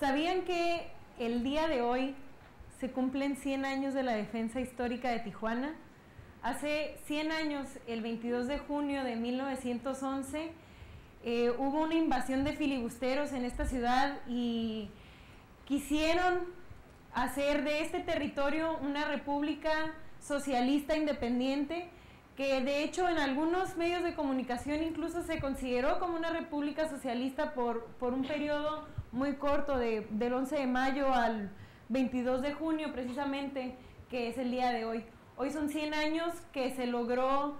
¿Sabían que el día de hoy se cumplen 100 años de la defensa histórica de Tijuana? Hace 100 años, el 22 de junio de 1911, hubo una invasión de filibusteros en esta ciudad y quisieron hacer de este territorio una república socialista independiente, que de hecho en algunos medios de comunicación incluso se consideró como una república socialista por un periodo muy corto, del 11 de mayo al 22 de junio precisamente, que es el día de hoy. Hoy son 100 años que se logró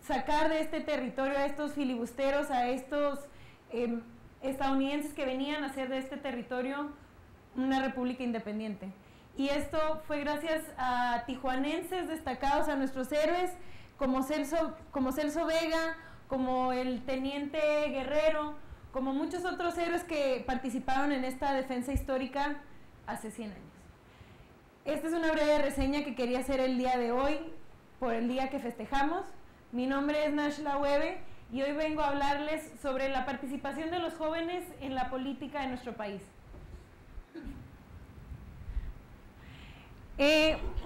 sacar de este territorio a estos filibusteros, a estos estadounidenses que venían a hacer de este territorio una república independiente. Y esto fue gracias a tijuanenses destacados, a nuestros héroes como Celso Vega, como el teniente Guerrero, como muchos otros héroes que participaron en esta defensa histórica hace 100 años. Esta es una breve reseña que quería hacer el día de hoy, por el día que festejamos. Mi nombre es Nashla Webe y hoy vengo a hablarles sobre la participación de los jóvenes en la política de nuestro país.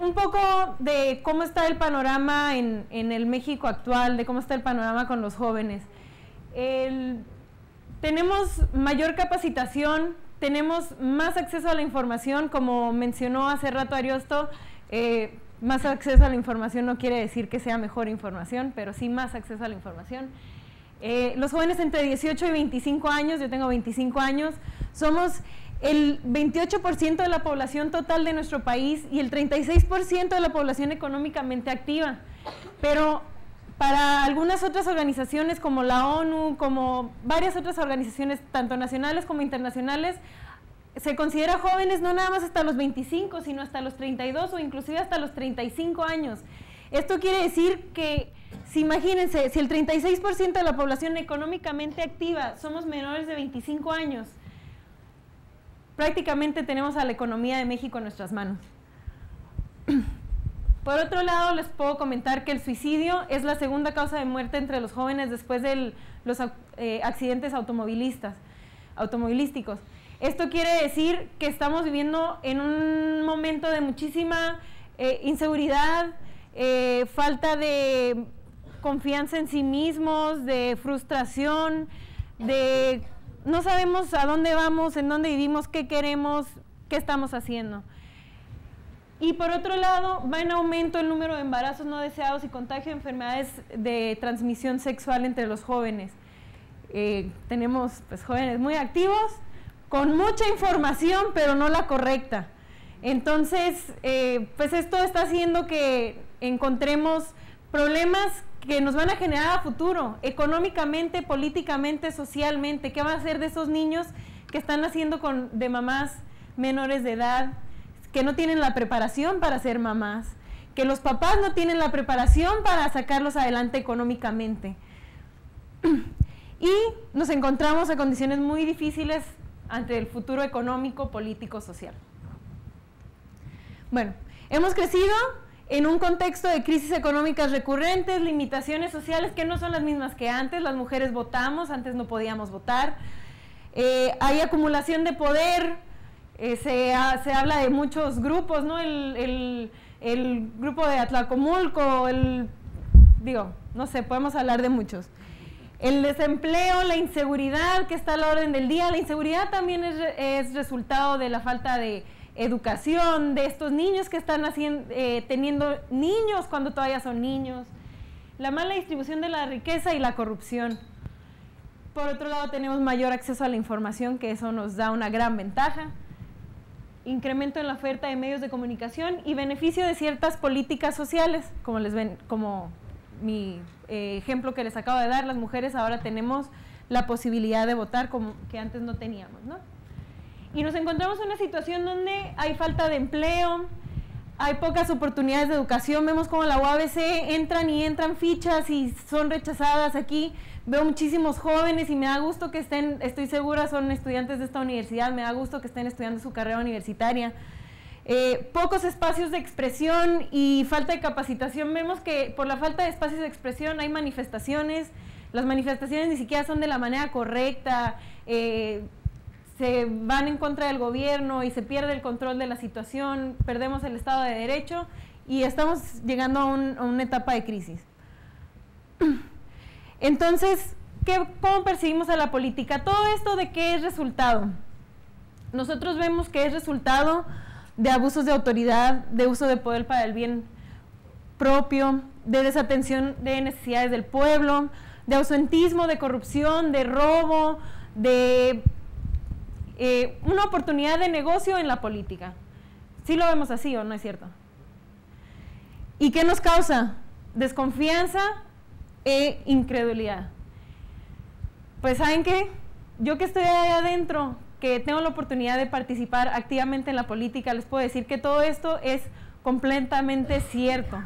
Un poco de cómo está el panorama en el México actual, de cómo está el panorama con los jóvenes. Tenemos mayor capacitación, tenemos más acceso a la información, como mencionó hace rato Ariosto. Más acceso a la información no quiere decir que sea mejor información, pero sí más acceso a la información. Los jóvenes entre 18 y 25 años, yo tengo 25 años, somos el 28% de la población total de nuestro país y el 36% de la población económicamente activa. Pero para algunas otras organizaciones como la ONU, como varias otras organizaciones, tanto nacionales como internacionales, se considera jóvenes no nada más hasta los 25, sino hasta los 32 o inclusive hasta los 35 años. Esto quiere decir que, imagínense, si el 36% de la población económicamente activa somos menores de 25 años, prácticamente tenemos a la economía de México en nuestras manos. Por otro lado, les puedo comentar que el suicidio es la segunda causa de muerte entre los jóvenes después de los accidentes automovilísticos. Esto quiere decir que estamos viviendo en un momento de muchísima inseguridad, falta de confianza en sí mismos, de frustración, de no sabemos a dónde vamos, en dónde vivimos, qué queremos, qué estamos haciendo. Y por otro lado, va en aumento el número de embarazos no deseados y contagio de enfermedades de transmisión sexual entre los jóvenes. Tenemos pues, jóvenes muy activos, con mucha información, pero no la correcta. Entonces, pues esto está haciendo que encontremos problemas que nos van a generar a futuro, económicamente, políticamente, socialmente. ¿Qué va a hacer de esos niños que están naciendo de mamás menores de edad, que no tienen la preparación para ser mamás, que los papás no tienen la preparación para sacarlos adelante económicamente? Y nos encontramos en condiciones muy difíciles ante el futuro económico, político, social. Bueno, hemos crecido en un contexto de crisis económicas recurrentes, limitaciones sociales que no son las mismas que antes. Las mujeres votamos, antes no podíamos votar. Hay acumulación de poder, se habla de muchos grupos, ¿no? El grupo de Atlacomulco, no sé, podemos hablar de muchos. El desempleo, la inseguridad que está a la orden del día. La inseguridad también es resultado de la falta de educación, de estos niños que están teniendo niños cuando todavía son niños. La mala distribución de la riqueza y la corrupción. Por otro lado, tenemos mayor acceso a la información, que eso nos da una gran ventaja. Incremento en la oferta de medios de comunicación y beneficio de ciertas políticas sociales, como mi ejemplo que les acabo de dar. Las mujeres ahora tenemos la posibilidad de votar como que antes no teníamos, ¿no? Y nos encontramos en una situación donde hay falta de empleo, hay pocas oportunidades de educación. Vemos como la UABC entran fichas y son rechazadas aquí. Veo muchísimos jóvenes y me da gusto que estoy segura, son estudiantes de esta universidad, me da gusto que estén estudiando su carrera universitaria. Pocos espacios de expresión y falta de capacitación. Vemos que por la falta de espacios de expresión hay manifestaciones, las manifestaciones ni siquiera son de la manera correcta, se van en contra del gobierno y se pierde el control de la situación, perdemos el Estado de Derecho y estamos llegando a una etapa de crisis. Entonces, ¿cómo percibimos a la política? Todo esto, ¿de qué es resultado? Nosotros vemos que es resultado de abusos de autoridad, de uso de poder para el bien propio, de desatención de necesidades del pueblo, de ausentismo, de corrupción, de robo, de una oportunidad de negocio en la política. ¿Sí lo vemos así o no es cierto? ¿Y qué nos causa? Desconfianza e incredulidad. Pues ¿saben qué? Yo que estoy ahí adentro, que tengo la oportunidad de participar activamente en la política, les puedo decir que todo esto es completamente cierto.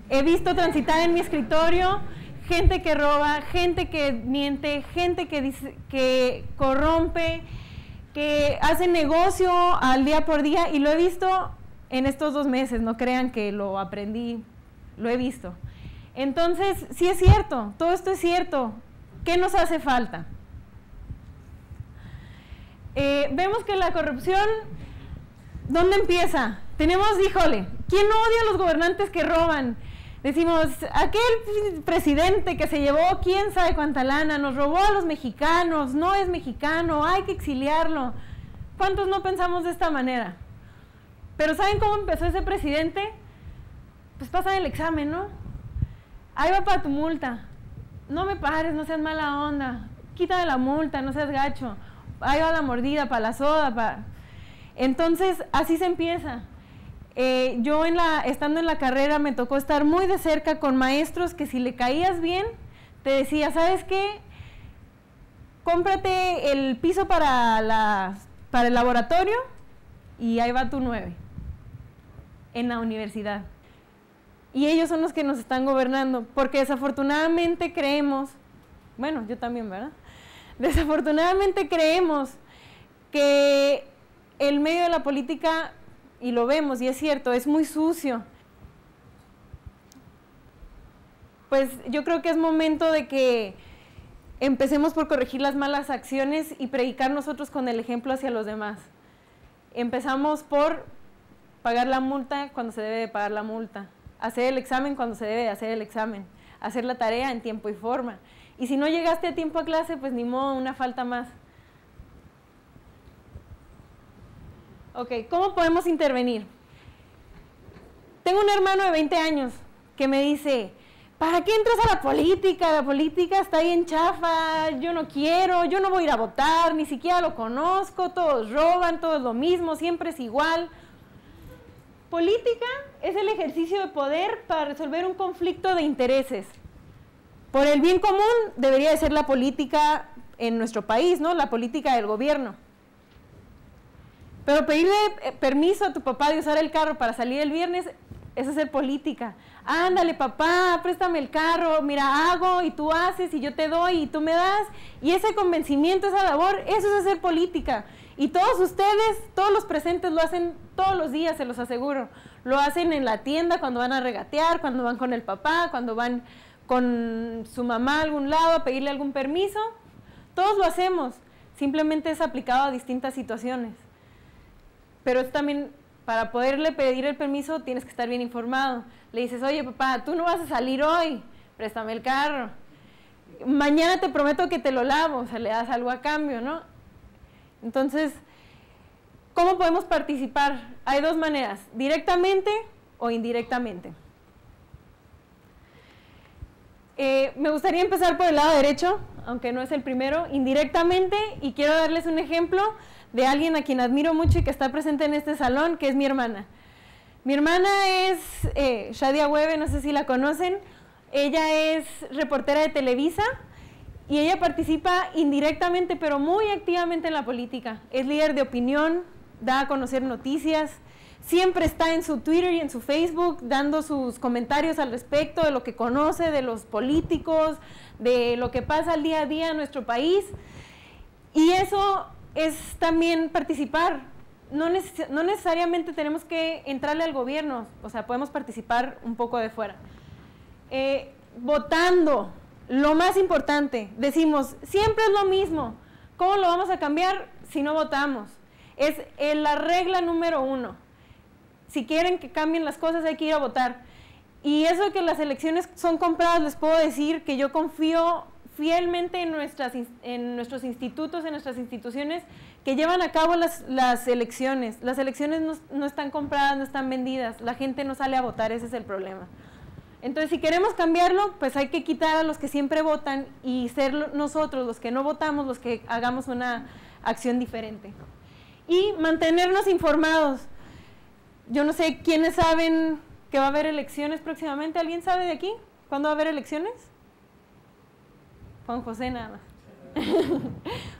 He visto transitar en mi escritorio gente que roba, gente que miente, gente que corrompe, que hace negocio al día por día, y lo he visto en estos 2 meses, no crean que lo aprendí, lo he visto. Entonces, sí es cierto, todo esto es cierto. ¿Qué nos hace falta? Vemos que la corrupción, ¿dónde empieza? Tenemos, híjole, ¿quién odia a los gobernantes que roban? Decimos, aquel presidente que se llevó quién sabe cuánta lana, nos robó a los mexicanos, no es mexicano, hay que exiliarlo. ¿Cuántos no pensamos de esta manera? Pero ¿saben cómo empezó ese presidente? Pues pasa el examen, ¿no? Ahí va para tu multa. No me pares, no seas mala onda. Quítame la multa, no seas gacho. Ahí va la mordida para la soda. Entonces, así se empieza. Yo estando en la carrera me tocó estar muy de cerca con maestros que si le caías bien, te decía, ¿sabes qué? Cómprate el piso para el laboratorio y ahí va tu 9 en la universidad. Y ellos son los que nos están gobernando, porque desafortunadamente creemos, bueno, yo también, ¿verdad? Desafortunadamente creemos que el medio de la política, y lo vemos, y es cierto, es muy sucio. Pues yo creo que es momento de que empecemos por corregir las malas acciones y predicar nosotros con el ejemplo hacia los demás. Empezamos por pagar la multa cuando se debe de pagar la multa, hacer el examen cuando se debe de hacer el examen, hacer la tarea en tiempo y forma. Y si no llegaste a tiempo a clase, pues ni modo, una falta más. Ok, ¿cómo podemos intervenir? Tengo un hermano de 20 años que me dice, ¿para qué entras a la política? La política está bien chafa, yo no quiero, yo no voy a ir a votar, ni siquiera lo conozco, todos roban, todo es lo mismo, siempre es igual. Política es el ejercicio de poder para resolver un conflicto de intereses. Por el bien común debería de ser la política en nuestro país, ¿no? La política del gobierno. Pero pedirle permiso a tu papá de usar el carro para salir el viernes es hacer política. Ándale, papá, préstame el carro, mira, hago y tú haces y yo te doy y tú me das. Y ese convencimiento, esa labor, eso es hacer política. Y todos ustedes, todos los presentes lo hacen todos los días, se los aseguro. Lo hacen en la tienda cuando van a regatear, cuando van con el papá, cuando van con su mamá a algún lado a pedirle algún permiso. Todos lo hacemos, simplemente es aplicado a distintas situaciones. Pero es también, para poderle pedir el permiso, tienes que estar bien informado. Le dices, oye papá, tú no vas a salir hoy, préstame el carro. Mañana te prometo que te lo lavo, o sea, le das algo a cambio, ¿no? Entonces, ¿cómo podemos participar? Hay 2 maneras, directamente o indirectamente. Me gustaría empezar por el lado derecho, aunque no es el primero, indirectamente, y quiero darles un ejemplo de alguien a quien admiro mucho y que está presente en este salón, que es mi hermana. Mi hermana es Shadia Webe, no sé si la conocen. Ella es reportera de Televisa y ella participa indirectamente, pero muy activamente en la política. Es líder de opinión, da a conocer noticias, siempre está en su Twitter y en su Facebook dando sus comentarios al respecto de lo que conoce, de los políticos, de lo que pasa al día a día en nuestro país. Y eso es también participar. No necesariamente tenemos que entrarle al gobierno, o sea, podemos participar un poco de fuera. Votando, lo más importante, decimos, siempre es lo mismo. ¿Cómo lo vamos a cambiar? si no votamos. Es la regla número 1. Si quieren que cambien las cosas, hay que ir a votar. Y eso de que las elecciones son compradas, les puedo decir que yo confío fielmente en nuestros institutos, en nuestras instituciones que llevan a cabo las elecciones. Las elecciones no están compradas, no están vendidas. La gente no sale a votar, ese es el problema. Entonces, si queremos cambiarlo, pues hay que quitar a los que siempre votan y ser nosotros, los que no votamos, los que hagamos una acción diferente. Y mantenernos informados. Yo no sé quiénes saben que va a haber elecciones próximamente. ¿Alguien sabe de aquí? ¿Cuándo va a haber elecciones? Juan José nada más.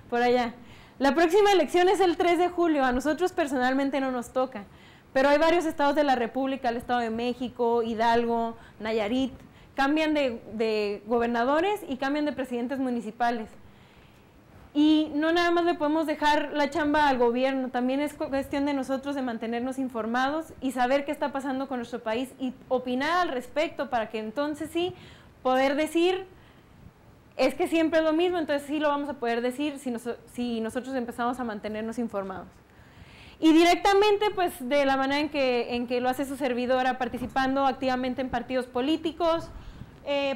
Por allá. La próxima elección es el 3 de julio. A nosotros personalmente no nos toca. Pero hay varios estados de la República, el Estado de México, Hidalgo, Nayarit, cambian de gobernadores y cambian de presidentes municipales. Y no nada más le podemos dejar la chamba al gobierno, también es cuestión de nosotros de mantenernos informados y saber qué está pasando con nuestro país y opinar al respecto para que entonces sí poder decir, es que siempre es lo mismo, entonces sí lo vamos a poder decir si nosotros empezamos a mantenernos informados. Y directamente, pues, de la manera en que lo hace su servidora, participando activamente en partidos políticos,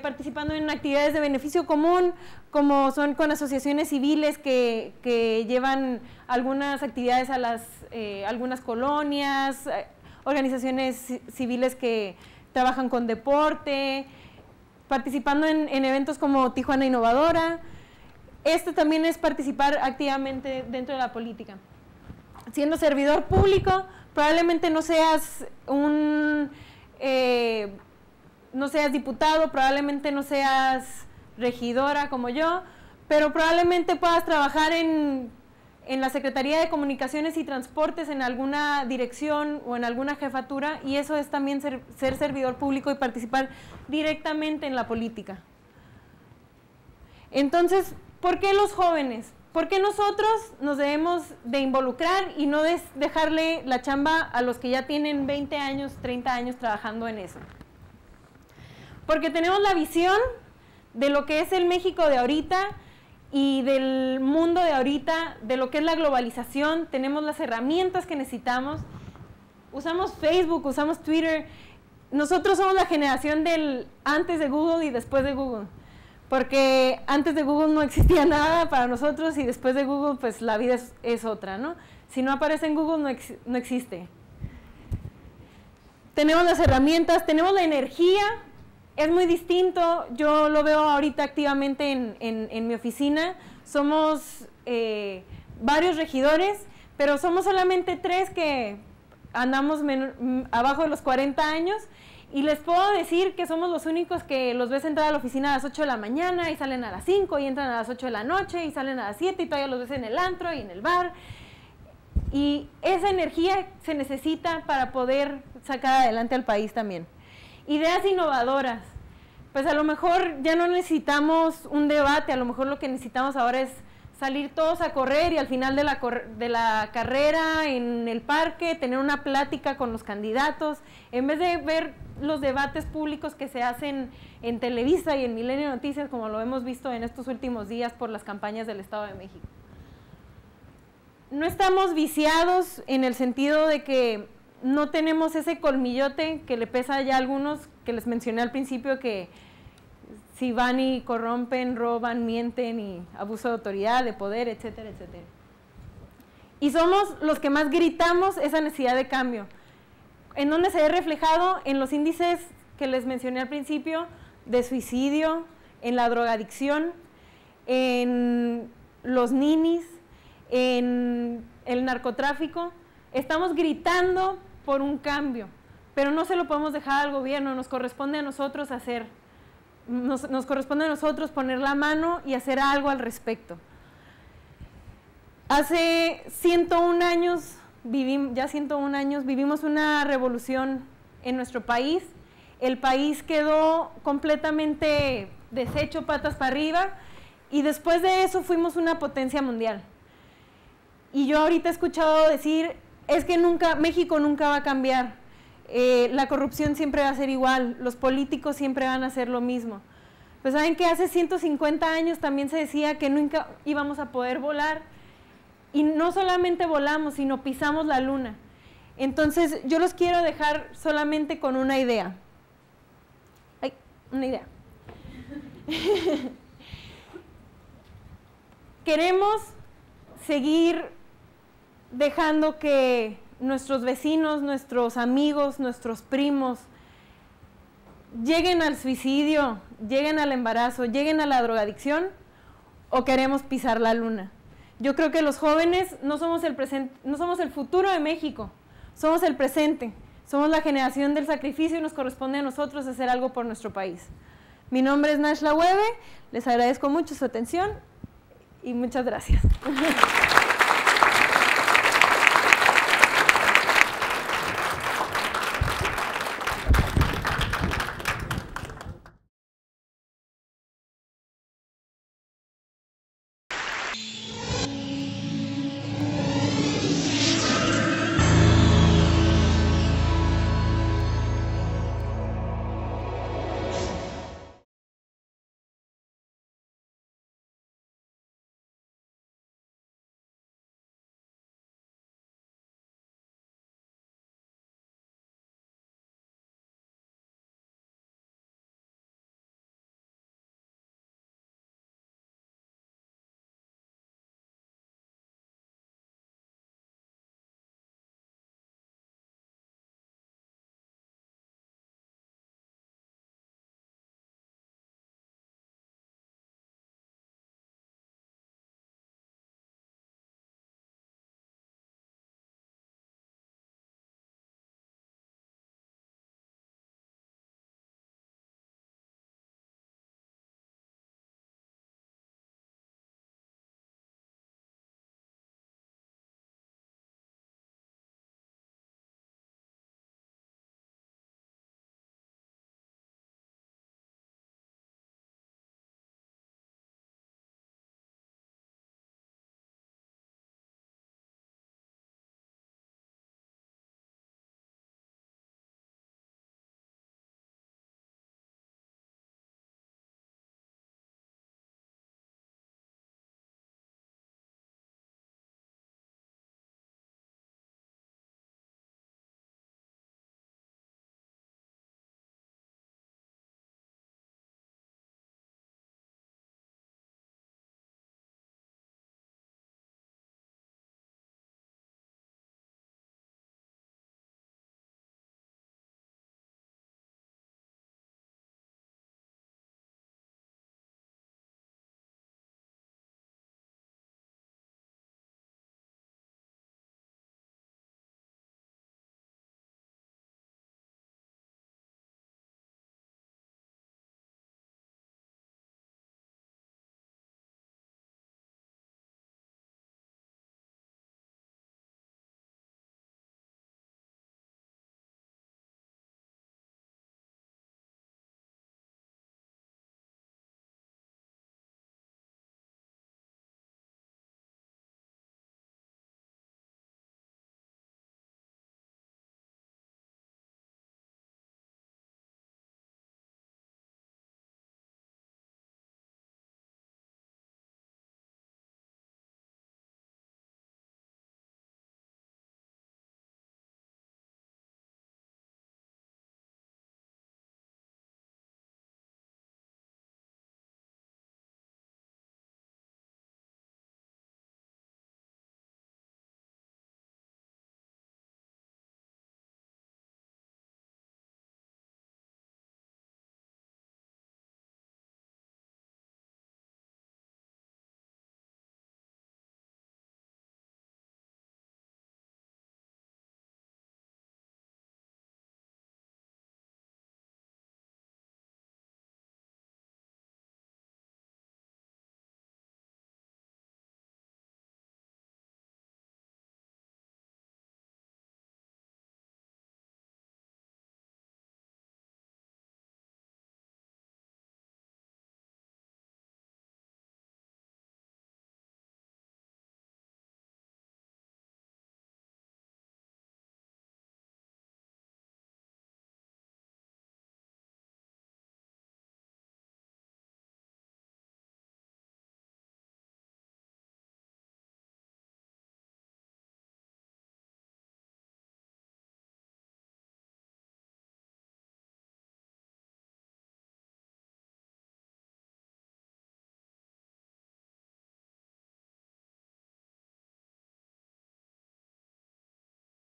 participando en actividades de beneficio común, como son con asociaciones civiles que llevan algunas actividades a algunas colonias, organizaciones civiles que trabajan con deporte, participando en eventos como Tijuana Innovadora. Esto también es participar activamente dentro de la política. Siendo servidor público, probablemente no seas no seas diputado, probablemente no seas regidora como yo, pero probablemente puedas trabajar en la Secretaría de Comunicaciones y Transportes en alguna dirección o en alguna jefatura, y eso es también ser servidor público y participar directamente en la política. Entonces, ¿por qué los jóvenes? ¿Por qué nosotros nos debemos de involucrar y no dejarle la chamba a los que ya tienen 20 años, 30 años trabajando en eso? Porque tenemos la visión de lo que es el México de ahorita y del mundo de ahorita, de lo que es la globalización, tenemos las herramientas que necesitamos, usamos Facebook, usamos Twitter, nosotros somos la generación del antes de Google y después de Google. Porque antes de Google no existía nada para nosotros y después de Google pues la vida es otra, ¿no? Si no aparece en Google no existe. Tenemos las herramientas, tenemos la energía, es muy distinto, yo lo veo ahorita activamente en mi oficina, somos varios regidores, pero somos solamente 3 que andamos abajo de los 40 años. Y les puedo decir que somos los únicos que los ves entrar a la oficina a las 8 de la mañana y salen a las 5 y entran a las 8 de la noche y salen a las 7 y todavía los ves en el antro y en el bar. Y esa energía se necesita para poder sacar adelante al país también. Ideas innovadoras. Pues a lo mejor ya no necesitamos un debate, a lo mejor lo que necesitamos ahora es salir todos a correr y al final de la carrera en el parque tener una plática con los candidatos, en vez de ver los debates públicos que se hacen en Televisa y en Milenio Noticias, como lo hemos visto en estos últimos días por las campañas del Estado de México. No estamos viciados en el sentido de que no tenemos ese colmillote que le pesa ya a algunos, que les mencioné al principio, que si van y corrompen, roban, mienten y abuso de autoridad, de poder, etcétera, etcétera. Y somos los que más gritamos esa necesidad de cambio. ¿En dónde se ve reflejado? En los índices que les mencioné al principio, de suicidio, en la drogadicción, en los ninis, en el narcotráfico. Estamos gritando por un cambio, pero no se lo podemos dejar al gobierno, nos corresponde a nosotros hacer. Nos corresponde a nosotros poner la mano y hacer algo al respecto. Hace 101 años, vivimos una revolución en nuestro país. El país quedó completamente deshecho, patas para arriba, y después de eso fuimos una potencia mundial. Y yo ahorita he escuchado decir, es que México nunca va a cambiar. La corrupción siempre va a ser igual, los políticos siempre van a hacer lo mismo. Pues saben que hace 150 años también se decía que nunca íbamos a poder volar, y no solamente volamos, sino pisamos la luna. Entonces, yo los quiero dejar solamente con una idea. ¡Ay! Una idea. Queremos seguir dejando que nuestros vecinos, nuestros amigos, nuestros primos lleguen al suicidio, lleguen al embarazo, lleguen a la drogadicción, o queremos pisar la luna. Yo creo que los jóvenes no somos el presente, no somos el futuro de México, somos el presente, somos la generación del sacrificio y nos corresponde a nosotros hacer algo por nuestro país. Mi nombre es Nashla Webe, les agradezco mucho su atención y muchas gracias.